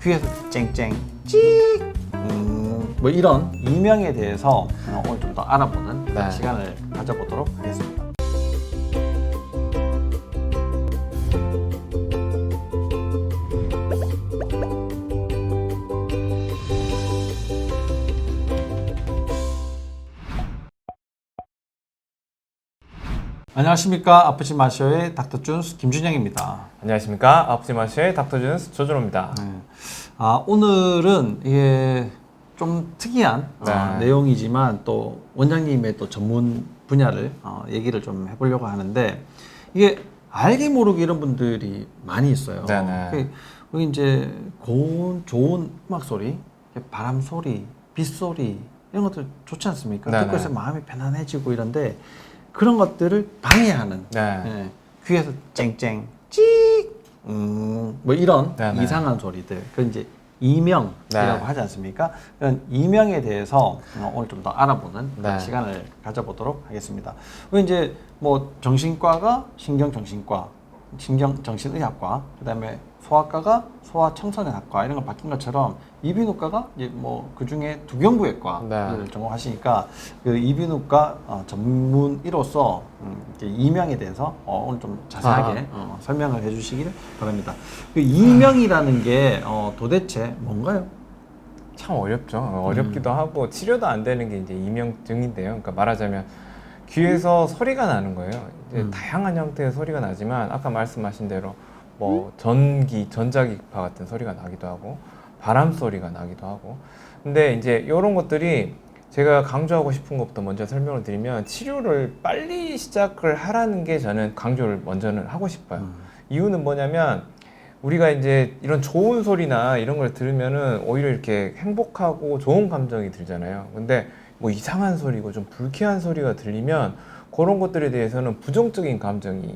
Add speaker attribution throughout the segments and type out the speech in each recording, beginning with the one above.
Speaker 1: 귀에서 쨍쨍 찍 뭐 이런 이명에 대해서 오늘 좀 더 알아보는
Speaker 2: 네.
Speaker 1: 시간을 가져보도록 하겠습니다. 안녕하십니까. 아프지 마쇼의 닥터 준스 김준영입니다.
Speaker 2: 안녕하십니까. 아프지 마쇼의 닥터 준스 조준호입니다.
Speaker 1: 네. 오늘은 이게 좀 특이한
Speaker 2: 네.
Speaker 1: 내용이지만 또 원장님의 또 전문 분야를 얘기를 좀 해보려고 하는데 이게 알게 모르게 이런 분들이 많이 있어요.
Speaker 2: 네네.
Speaker 1: 여기 이제 고운 좋은 음악 소리, 바람 소리, 빗 소리 이런 것들 좋지 않습니까?
Speaker 2: 네네.
Speaker 1: 듣고 있으면 마음이 편안해지고 이런데 그런 것들을 방해하는
Speaker 2: 네.
Speaker 1: 귀에서 쨍쨍 찍 뭐 이런
Speaker 2: 네네.
Speaker 1: 이상한 소리들 그 이제 이명이라고
Speaker 2: 네.
Speaker 1: 하지 않습니까? 이런 이명에 대해서 오늘 좀 더 알아보는
Speaker 2: 네.
Speaker 1: 시간을 가져보도록 하겠습니다. 우리 이제 뭐 정신과가 신경정신과, 신경정신의학과, 그다음에 소아과가 소아청소년학과 이런 거 바뀐 것처럼 이비인후과가 이제 뭐 그 중에 두경부외과를
Speaker 2: 네.
Speaker 1: 전공하시니까 그 이비인후과 전문의로서 이렇게 이명에 대해서 오늘 좀 자세하게 설명을 해주시길 바랍니다. 그 이명이라는 게 도대체 뭔가요?
Speaker 2: 참 어렵죠. 어렵기도 하고 치료도 안 되는 게 이제 이명증인데요. 그러니까 말하자면 귀에서 소리가 나는 거예요. 이제 다양한 형태의 소리가 나지만 아까 말씀하신 대로 뭐 전자기파 같은 소리가 나기도 하고 바람 소리가 나기도 하고. 근데 이제 이런 것들이 제가 강조하고 싶은 것부터 먼저 설명을 드리면 치료를 빨리 시작을 하라는 게 저는 강조를 먼저는 하고 싶어요. 이유는 뭐냐면 우리가 이제 이런 좋은 소리나 이런 걸 들으면은 오히려 이렇게 행복하고 좋은 감정이 들잖아요. 근데 뭐 이상한 소리고 좀 불쾌한 소리가 들리면 그런 것들에 대해서는 부정적인 감정이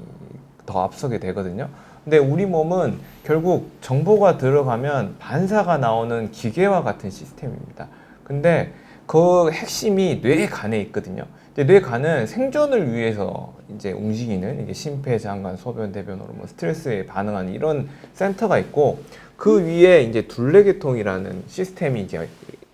Speaker 2: 더 앞서게 되거든요. 근데 우리 몸은 결국 정보가 들어가면 반사가 나오는 기계와 같은 시스템입니다. 근데 그 핵심이 뇌간에 있거든요. 이제 뇌간은 생존을 위해서 이제 움직이는 이게 심폐장관, 소변, 대변 호르몬, 스트레스에 반응하는 이런 센터가 있고 그 위에 이제 둘레계통이라는 시스템이 이제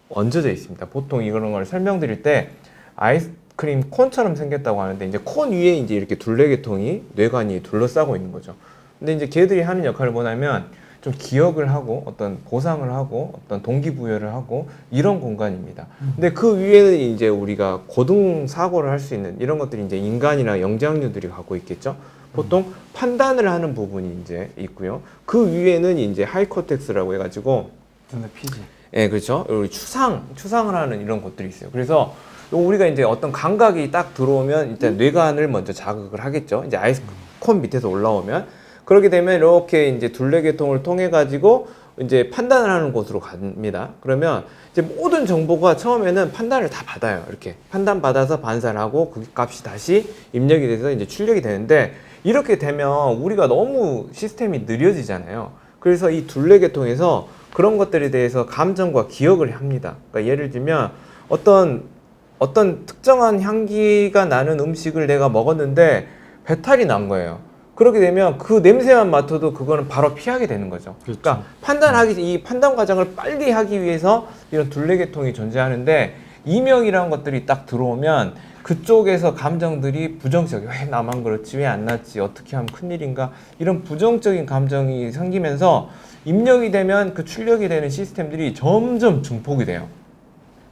Speaker 2: 얹어져 있습니다. 보통 이런 걸 설명드릴 때 아이스크림 콘처럼 생겼다고 하는데 이제 콘 위에 이제 이렇게 둘레계통이 뇌관이 둘러싸고 있는 거죠. 근데 이제 걔들이 하는 역할을 뭐냐면 좀 기억을 하고 어떤 보상을 하고 어떤 동기부여를 하고 이런 공간입니다. 근데 그 위에는 이제 우리가 고등 사고를 할 수 있는 이런 것들이 이제 인간이나 영장류들이 갖고 있겠죠. 보통 판단을 하는 부분이 이제 있고요. 그 위에는 이제 하이코텍스라고 해가지고
Speaker 1: 눈에 피지.
Speaker 2: 예, 그렇죠. 우리 추상을 하는 이런 것들이 있어요. 그래서 우리가 이제 어떤 감각이 딱 들어오면 일단 뇌관을 먼저 자극을 하겠죠. 이제 아이스콘 밑에서 올라오면 그렇게 되면 이렇게 이제 둘레계통을 통해 가지고 이제 판단을 하는 곳으로 갑니다. 그러면 이제 모든 정보가 처음에는 판단을 다 받아요. 이렇게 판단 받아서 반사를 하고 그 값이 다시 입력이 돼서 이제 출력이 되는데 이렇게 되면 우리가 너무 시스템이 느려지잖아요. 그래서 이 둘레계통에서 그런 것들에 대해서 감정과 기억을 합니다. 그러니까 예를 들면 어떤 특정한 향기가 나는 음식을 내가 먹었는데 배탈이 난 거예요. 그렇게 되면 그 냄새만 맡아도 그거는 바로 피하게 되는 거죠.
Speaker 1: 그렇죠.
Speaker 2: 그러니까 이 판단 과정을 빨리 하기 위해서 이런 둘레계통이 존재하는데 이명이라는 것들이 딱 들어오면 그쪽에서 감정들이 부정적, 왜 나만 그렇지, 왜 안 낫지, 어떻게 하면 큰일인가 이런 부정적인 감정이 생기면서 입력이 되면 그 출력이 되는 시스템들이 점점 증폭이 돼요.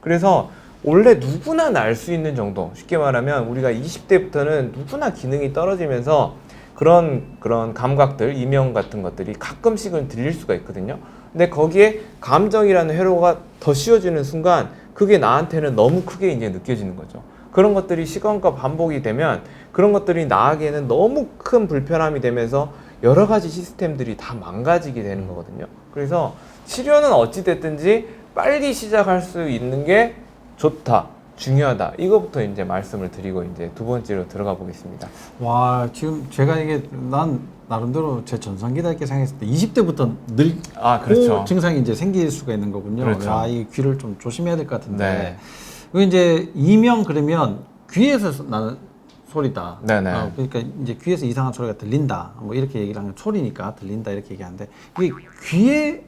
Speaker 2: 그래서 원래 누구나 날 수 있는 정도, 쉽게 말하면 우리가 20대부터는 누구나 기능이 떨어지면서 그런 감각들, 이명 같은 것들이 가끔씩은 들릴 수가 있거든요. 근데 거기에 감정이라는 회로가 더 씌워지는 순간 그게 나한테는 너무 크게 이제 느껴지는 거죠. 그런 것들이 시간과 반복이 되면 그런 것들이 나에게는 너무 큰 불편함이 되면서 여러 가지 시스템들이 다 망가지게 되는 거거든요. 그래서 치료는 어찌됐든지 빨리 시작할 수 있는 게 좋다, 중요하다. 이거부터 이제 말씀을 드리고 이제 두 번째로 들어가 보겠습니다.
Speaker 1: 와, 지금 제가 이게 난 나름대로 제 전성기다 이렇게 생각했을 때 20대부터 늘
Speaker 2: 그렇죠.
Speaker 1: 증상이 이제 생길 수가 있는 거군요.
Speaker 2: 그렇죠.
Speaker 1: 야, 이 귀를 좀 조심해야 될 것 같은데.
Speaker 2: 네.
Speaker 1: 이거 이제 이명 그러면 귀에서 나는 소리다.
Speaker 2: 네네.
Speaker 1: 그러니까 이제 귀에서 이상한 소리가 들린다. 뭐 이렇게 얘기를 하면 소리니까 들린다 이렇게 얘기하는데 이게 귀에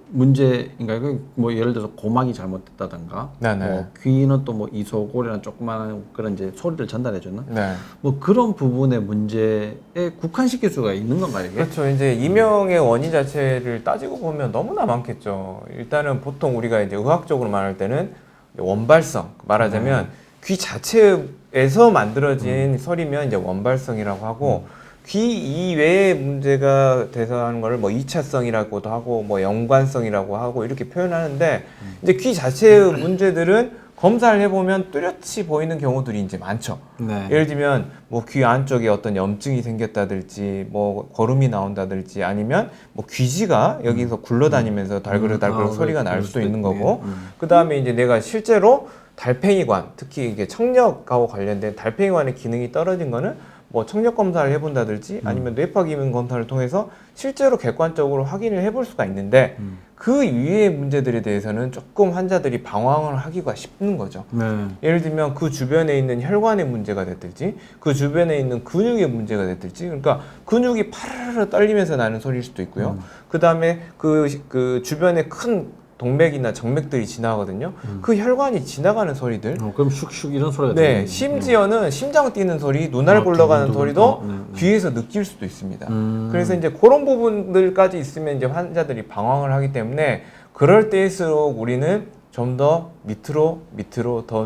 Speaker 1: 문제인가요? 뭐 예를 들어서 고막이 잘못됐다든가,
Speaker 2: 네네.
Speaker 1: 뭐 귀는 또 뭐 이소골이라는 조그마한 그런 이제 소리를 전달해 주는
Speaker 2: 네.
Speaker 1: 뭐 그런 부분의 문제에 국한시킬 수가 있는 건가요, 이게?
Speaker 2: 그렇죠. 이제 이명의 원인 자체를 따지고 보면 너무나 많겠죠. 일단은 보통 우리가 이제 의학적으로 말할 때는 원발성, 말하자면 귀 자체에서 만들어진 소리면 이제 원발성이라고 하고, 귀 이외의 문제가 돼서 하는 거를 뭐 2차성이라고도 하고 뭐 연관성이라고 하고 이렇게 표현하는데, 이제 귀 자체의 문제들은 검사를 해보면 뚜렷이 보이는 경우들이 이제 많죠.
Speaker 1: 네.
Speaker 2: 예를 들면 뭐 귀 안쪽에 어떤 염증이 생겼다든지 뭐 거름이 나온다든지 아니면 뭐 귀지가 여기서 굴러다니면서 달그락달그락 소리가 날 수도 있는 거고, 그 다음에 이제 내가 실제로 달팽이관, 특히 이게 청력하고 관련된 달팽이관의 기능이 떨어진 거는 뭐 청력 검사를 해본다든지 아니면 뇌파 기능 검사를 통해서 실제로 객관적으로 확인을 해볼 수가 있는데, 그 이외의 문제들에 대해서는 조금 환자들이 방황을 하기가 쉽는 거죠.
Speaker 1: 네.
Speaker 2: 예를 들면 그 주변에 있는 혈관의 문제가 됐든지 그 주변에 있는 근육의 문제가 됐든지, 그러니까 근육이 파르르 떨리면서 나는 소리일 수도 있고요. 그 다음에 그 주변에 큰 동맥이나 정맥들이 지나가거든요. 그 혈관이 지나가는 소리들.
Speaker 1: 그럼 슉슉 이런 소리가
Speaker 2: 네,
Speaker 1: 들리는
Speaker 2: 심지어는 심장 뛰는 소리, 눈알 굴러가는 소리도 귀에서 느낄 수도 있습니다. 그래서 이제 그런 부분들까지 있으면 이제 환자들이 방황을 하기 때문에, 그럴 때일수록 우리는 좀 더 밑으로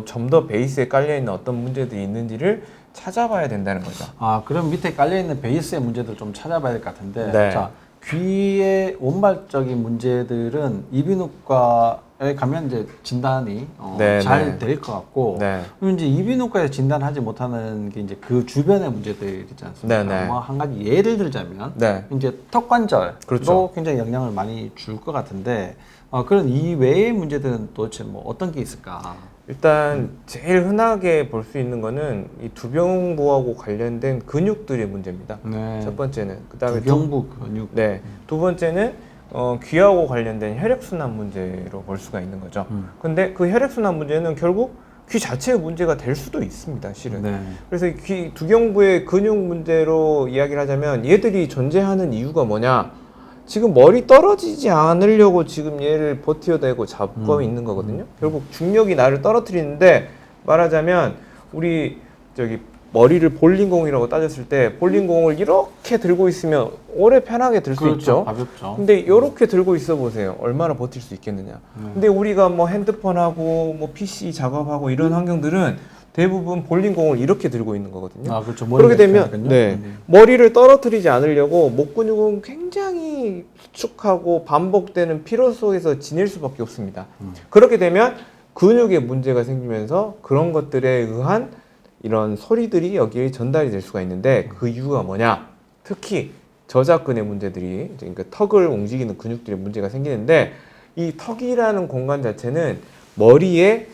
Speaker 2: 좀 더 베이스에 깔려 있는 어떤 문제들이 있는지를 찾아봐야 된다는 거죠.
Speaker 1: 아, 그럼 밑에 깔려 있는 베이스의 문제들 좀 찾아봐야 될 것 같은데.
Speaker 2: 네.
Speaker 1: 자, 귀의 원발적인 문제들은 이비인후과에 가면 이제 진단이
Speaker 2: 네,
Speaker 1: 잘
Speaker 2: 네.
Speaker 1: 될 것 같고,
Speaker 2: 네.
Speaker 1: 그럼 이제 이비인후과에서 진단하지 못하는 게 이제 그 주변의 문제들 있지 않습니까?
Speaker 2: 네, 네.
Speaker 1: 뭐 한 가지 예를 들자면
Speaker 2: 네.
Speaker 1: 이제 턱관절도
Speaker 2: 그렇죠.
Speaker 1: 굉장히 영향을 많이 줄 것 같은데, 그런 이외의 문제들은 도대체 뭐 어떤 게 있을까?
Speaker 2: 일단 제일 흔하게 볼 수 있는 거는 이 두경부하고 관련된 근육들의 문제입니다.
Speaker 1: 네.
Speaker 2: 첫 번째는. 그다음에
Speaker 1: 두경부 근육.
Speaker 2: 네. 두 번째는 귀하고 관련된 혈액순환 문제로 볼 수가 있는 거죠. 근데 그 혈액순환 문제는 결국 귀 자체의 문제가 될 수도 있습니다, 실은.
Speaker 1: 네.
Speaker 2: 그래서 이 귀 두경부의 근육 문제로 이야기를 하자면, 얘들이 존재하는 이유가 뭐냐? 지금 머리 떨어지지 않으려고 지금 얘를 버티어대고 잡고 있는 거거든요. 결국 중력이 나를 떨어뜨리는데, 말하자면 우리 저기 머리를 볼링공이라고 따졌을 때 볼링공을 이렇게 들고 있으면 오래 편하게 들 수
Speaker 1: 그렇죠.
Speaker 2: 있죠.
Speaker 1: 가볍죠.
Speaker 2: 근데 이렇게 들고 있어 보세요. 얼마나 버틸 수 있겠느냐. 근데 우리가 뭐 핸드폰하고 뭐 PC 작업하고 이런 환경들은 대부분 볼링공을 이렇게 들고 있는 거거든요.
Speaker 1: 아, 그렇죠.
Speaker 2: 그렇게 되면
Speaker 1: 머리가
Speaker 2: 네, 머리를 떨어뜨리지 않으려고 목 근육은 굉장히 수축하고 반복되는 피로 속에서 지낼 수밖에 없습니다. 그렇게 되면 근육에 문제가 생기면서 그런 것들에 의한 이런 소리들이 여기에 전달이 될 수가 있는데, 그 이유가 뭐냐? 특히 저작근의 문제들이, 그러니까 턱을 움직이는 근육들의 문제가 생기는데, 이 턱이라는 공간 자체는 머리에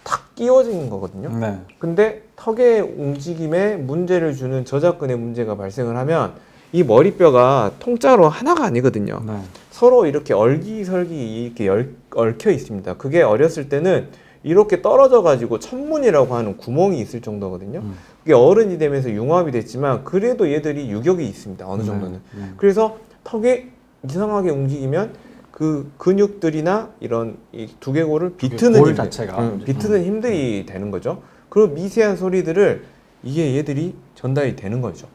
Speaker 2: 탁 끼워진 거거든요.
Speaker 1: 네.
Speaker 2: 근데 턱의 움직임에 문제를 주는 저작근의 문제가 발생을 하면 이 머리뼈가 통짜로 하나가 아니거든요.
Speaker 1: 네.
Speaker 2: 서로 이렇게 얼기설기 이렇게 얽혀 있습니다. 그게 어렸을 때는 이렇게 떨어져 가지고 천문이라고 하는 구멍이 있을 정도거든요. 그게 어른이 되면서 융합이 됐지만 그래도 얘들이 유격이 있습니다. 어느 정도는. 그래서 턱이 이상하게 움직이면 그 근육들이나 이런 이 두개골을 비트는
Speaker 1: 골
Speaker 2: 힘들,
Speaker 1: 자체가
Speaker 2: 비트는 힘들이 되는 거죠. 그 미세한 소리들을 이게 얘들이 전달이 되는 거죠.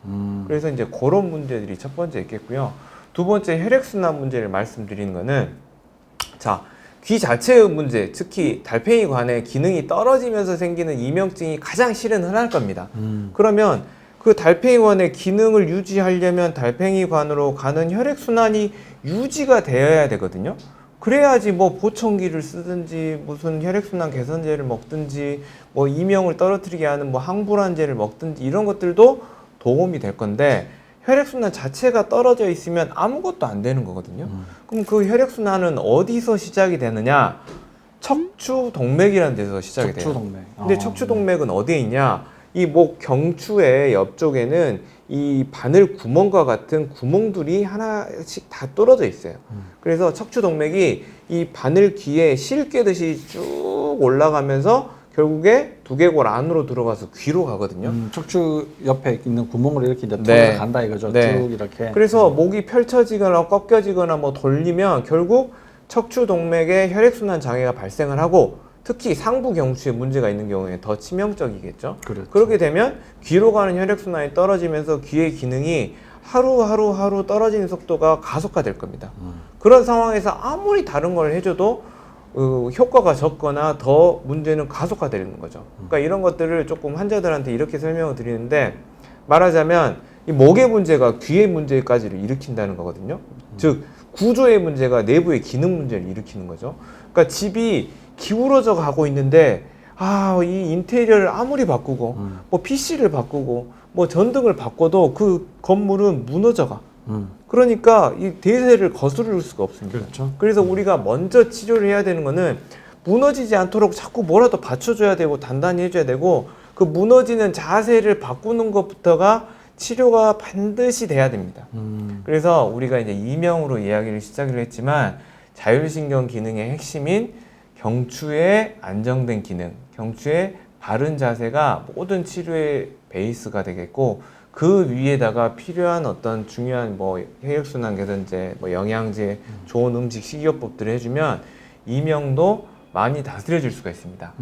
Speaker 2: 그래서 이제 그런 문제들이 첫 번째 있겠고요. 두 번째 혈액순환 문제를 말씀드리는 거는, 자, 귀 자체의 문제, 특히 달팽이관의 기능이 떨어지면서 생기는 이명증이 가장 실은 흔할 겁니다. 그러면 그 달팽이관의 기능을 유지하려면 달팽이관으로 가는 혈액순환이 유지가 되어야 되거든요. 그래야지 뭐 보청기를 쓰든지 무슨 혈액순환 개선제를 먹든지 뭐 이명을 떨어뜨리게 하는 뭐 항불안제를 먹든지 이런 것들도 도움이 될 건데, 혈액순환 자체가 떨어져 있으면 아무것도 안 되는 거거든요. 그럼 그 혈액순환은 어디서 시작이 되느냐? 척추동맥이라는 데서 시작이 돼요.
Speaker 1: 척추동맥.
Speaker 2: 근데 척추동맥은 어디에 있냐? 이 목 경추의 옆쪽에는 이 바늘 구멍과 같은 구멍들이 하나씩 다 뚫어져 있어요. 그래서 척추동맥이 이 바늘 귀에 실 꿰듯이 쭉 올라가면서 결국에 두개골 안으로 들어가서 귀로 가거든요.
Speaker 1: 척추 옆에 있는 구멍으로 이렇게 이제
Speaker 2: 네.
Speaker 1: 통해서 간다 이거죠.
Speaker 2: 네.
Speaker 1: 쭉 이렇게.
Speaker 2: 그래서 목이 펼쳐지거나 꺾여지거나 뭐 돌리면 결국 척추 동맥에 혈액순환 장애가 발생을 하고 특히 상부 경추에 문제가 있는 경우에 더 치명적이겠죠.
Speaker 1: 그렇죠.
Speaker 2: 그렇게 되면 귀로 가는 혈액순환이 떨어지면서 귀의 기능이 하루 떨어지는 속도가 가속화될 겁니다. 그런 상황에서 아무리 다른 걸 해줘도 효과가 적거나 더 문제는 가속화되는 거죠. 그러니까 이런 것들을 조금 환자들한테 이렇게 설명을 드리는데, 말하자면 이 목의 문제가 귀의 문제까지를 일으킨다는 거거든요. 즉 구조의 문제가 내부의 기능 문제를 일으키는 거죠. 그러니까 집이 기울어져 가고 있는데 이 인테리어를 아무리 바꾸고 뭐 PC를 바꾸고 뭐 전등을 바꿔도 그 건물은 무너져가. 그러니까 이 대세를 거스를 수가 없습니다.
Speaker 1: 그렇죠.
Speaker 2: 그래서 우리가 먼저 치료를 해야 되는 거는 무너지지 않도록 자꾸 뭐라도 받쳐줘야 되고 단단히 해줘야 되고, 그 무너지는 자세를 바꾸는 것부터가 치료가 반드시 돼야 됩니다. 그래서 우리가 이제 이명으로 이야기를 시작을 했지만, 자율신경 기능의 핵심인 경추의 안정된 기능, 경추의 바른 자세가 모든 치료의 베이스가 되겠고, 그 위에다가 필요한 어떤 중요한 뭐 혈액순환 개선제, 뭐 영양제, 좋은 음식, 식이요법들을 해주면 이명도 많이 다스려질 수가 있습니다.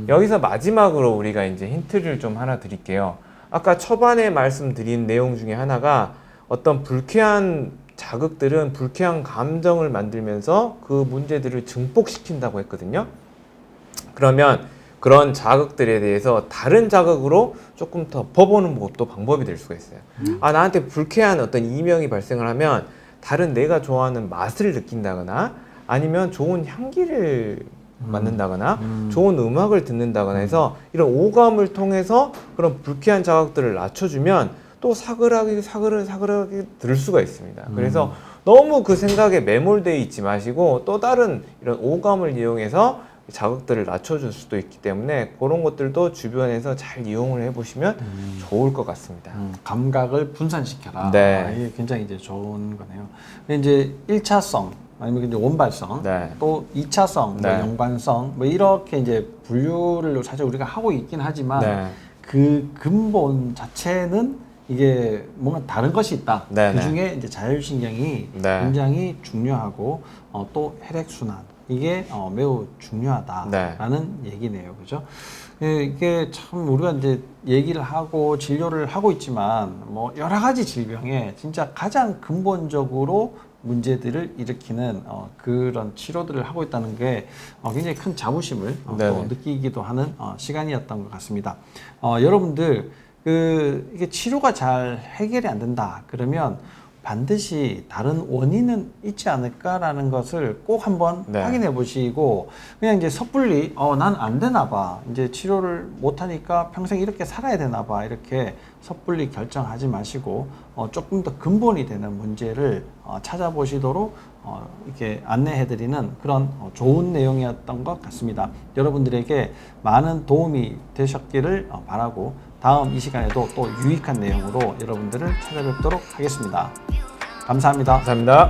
Speaker 2: 여기서 마지막으로 우리가 이제 힌트를 좀 하나 드릴게요. 아까 초반에 말씀드린 내용 중에 하나가 어떤 불쾌한 자극들은 불쾌한 감정을 만들면서 그 문제들을 증폭시킨다고 했거든요. 그러면 그런 자극들에 대해서 다른 자극으로 조금 더 덮어보는 것도 방법이 될 수가 있어요. 나한테 불쾌한 어떤 이명이 발생을 하면 다른 내가 좋아하는 맛을 느낀다거나, 아니면 좋은 향기를 맡는다거나, 좋은 음악을 듣는다거나 해서 이런 오감을 통해서 그런 불쾌한 자극들을 낮춰주면 또 사그라기 들을 수가 있습니다. 그래서 너무 그 생각에 매몰되어 있지 마시고 또 다른 이런 오감을 이용해서 자극들을 낮춰줄 수도 있기 때문에 그런 것들도 주변에서 잘 이용을 해보시면 좋을 것 같습니다.
Speaker 1: 감각을 분산시켜라.
Speaker 2: 네.
Speaker 1: 이게 굉장히 이제 좋은 거네요. 근데 이제 1차성 아니면 이제 원발성,
Speaker 2: 네.
Speaker 1: 또 2차성,
Speaker 2: 네.
Speaker 1: 뭐 연관성, 뭐 이렇게 이제 분류를 사실 우리가 하고 있긴 하지만
Speaker 2: 네.
Speaker 1: 그 근본 자체는 이게 뭔가 다른 것이 있다.
Speaker 2: 네,
Speaker 1: 그 중에 이제 자율신경이
Speaker 2: 네.
Speaker 1: 굉장히 중요하고 또 혈액순환 이게 매우 중요하다라는 얘기네요, 그죠? 이게 참 우리가 이제 얘기를 하고 진료를 하고 있지만 뭐 여러 가지 질병에 진짜 가장 근본적으로 문제들을 일으키는 그런 치료들을 하고 있다는 게 굉장히 큰 자부심을 또 느끼기도 하는 시간이었던 것 같습니다. 여러분들 이게 치료가 잘 해결이 안 된다 그러면 반드시 다른 원인은 있지 않을까라는 것을 꼭 한번 확인해 보시고, 그냥 이제 섣불리 난 안 되나 봐, 이제 치료를 못 하니까 평생 이렇게 살아야 되나 봐, 이렇게 섣불리 결정하지 마시고 조금 더 근본이 되는 문제를 찾아보시도록 이렇게 안내해 드리는 그런 좋은 내용이었던 것 같습니다. 여러분들에게 많은 도움이 되셨기를 바라고, 다음 이 시간에도 또 유익한 내용으로 여러분들을 찾아뵙도록 하겠습니다. 감사합니다.
Speaker 2: 감사합니다.